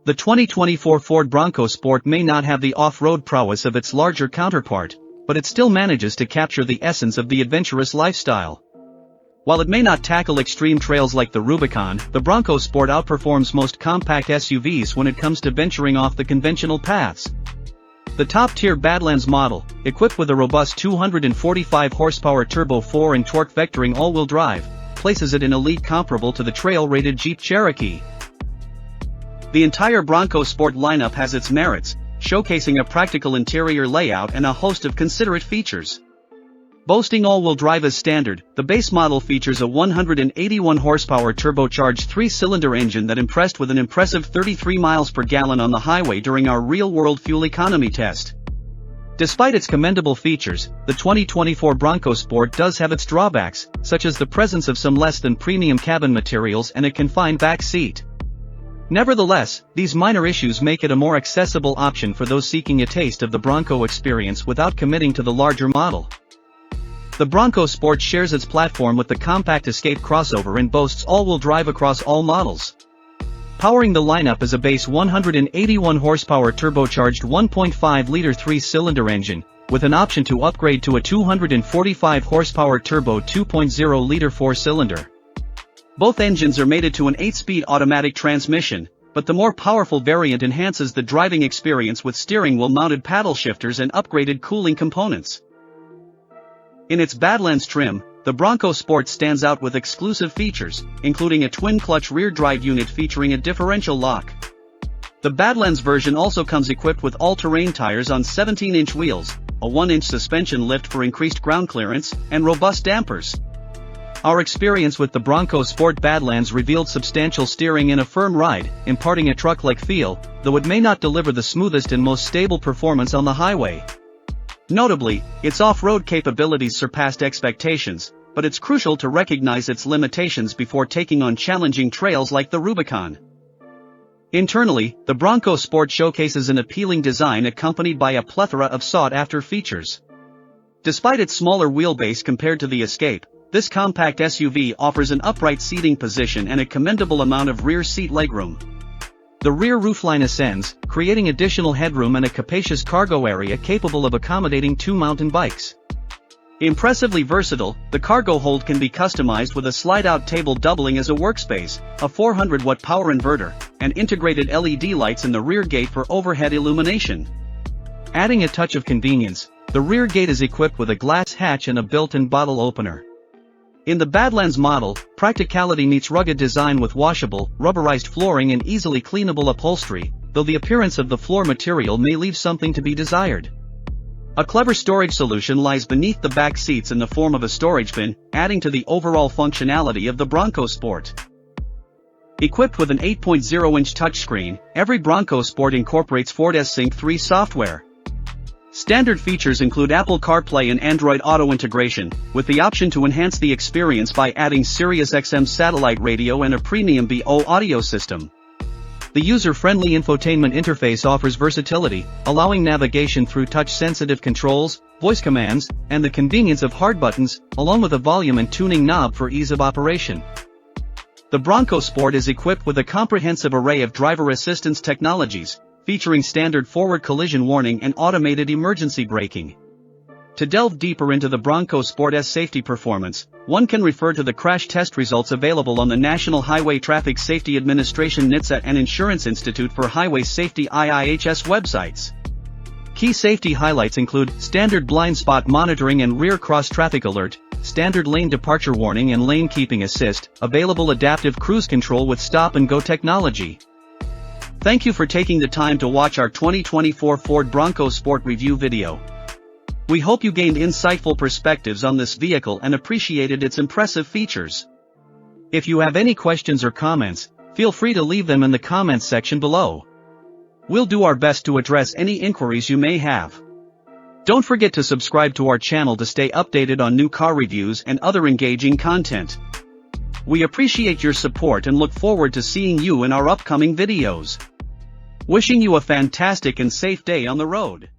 The 2024 Ford Bronco Sport may not have the off-road prowess of its larger counterpart, but it still manages to capture the essence of the adventurous lifestyle. While it may not tackle extreme trails like the Rubicon, the Bronco Sport outperforms most compact SUVs when it comes to venturing off the conventional paths. The top-tier Badlands model, equipped with a robust 245 horsepower turbo 4 and torque vectoring all-wheel drive, places it in a league comparable to the trail-rated Jeep Cherokee. The entire Bronco Sport lineup has its merits, showcasing a practical interior layout and a host of considerate features. Boasting all-wheel drive as standard, the base model features a 181 horsepower turbocharged 3-cylinder engine that impressed with an impressive 33 miles per gallon on the highway during our real-world fuel economy test. Despite its commendable features, the 2024 Bronco Sport does have its drawbacks, such as the presence of some less than premium cabin materials and a confined back seat. Nevertheless, these minor issues make it a more accessible option for those seeking a taste of the Bronco experience without committing to the larger model. The Bronco Sport shares its platform with the compact Escape crossover and boasts all-wheel drive across all models. Powering the lineup is a base 181 horsepower turbocharged 1.5-liter 3-cylinder engine, with an option to upgrade to a 245 horsepower turbo 2.0-liter 4-cylinder. Both engines are mated to an 8-speed automatic transmission, but the more powerful variant enhances the driving experience with steering wheel-mounted paddle shifters and upgraded cooling components. In its Badlands trim, the Bronco Sport stands out with exclusive features, including a twin-clutch rear-drive unit featuring a differential lock. The Badlands version also comes equipped with all-terrain tires on 17-inch wheels, a 1-inch suspension lift for increased ground clearance, and robust dampers. Our experience with the Bronco Sport Badlands revealed substantial steering and a firm ride, imparting a truck-like feel, though it may not deliver the smoothest and most stable performance on the highway. Notably, its off-road capabilities surpassed expectations, but it's crucial to recognize its limitations before taking on challenging trails like the Rubicon. Internally, the Bronco Sport showcases an appealing design accompanied by a plethora of sought-after features. Despite its smaller wheelbase compared to the Escape, this compact SUV offers an upright seating position and a commendable amount of rear seat legroom. The rear roofline ascends, creating additional headroom and a capacious cargo area capable of accommodating 2 mountain bikes. Impressively versatile, the cargo hold can be customized with a slide-out table doubling as a workspace, a 400-watt power inverter, and integrated LED lights in the rear gate for overhead illumination. Adding a touch of convenience, the rear gate is equipped with a glass hatch and a built-in bottle opener. In the Badlands model, practicality meets rugged design with washable, rubberized flooring and easily cleanable upholstery, though the appearance of the floor material may leave something to be desired. A clever storage solution lies beneath the back seats in the form of a storage bin, adding to the overall functionality of the Bronco Sport. Equipped with an 8.0-inch touchscreen, every Bronco Sport incorporates Ford Sync 3 software. Standard features include Apple CarPlay and Android Auto integration, with the option to enhance the experience by adding SiriusXM satellite radio and a premium BO audio system. The user-friendly infotainment interface offers versatility, allowing navigation through touch-sensitive controls, voice commands, and the convenience of hard buttons, along with a volume and tuning knob for ease of operation. The Bronco Sport is equipped with a comprehensive array of driver assistance technologies, featuring standard forward collision warning and automated emergency braking. To delve deeper into the Bronco Sport's safety performance, one can refer to the crash test results available on the National Highway Traffic Safety Administration NHTSA and Insurance Institute for Highway Safety IIHS websites. Key safety highlights include standard blind spot monitoring and rear cross traffic alert, standard lane departure warning and lane keeping assist, available adaptive cruise control with stop-and-go technology. Thank you for taking the time to watch our 2024 Ford Bronco Sport review video. We hope you gained insightful perspectives on this vehicle and appreciated its impressive features. If you have any questions or comments, feel free to leave them in the comments section below. We'll do our best to address any inquiries you may have. Don't forget to subscribe to our channel to stay updated on new car reviews and other engaging content. We appreciate your support and look forward to seeing you in our upcoming videos. Wishing you a fantastic and safe day on the road.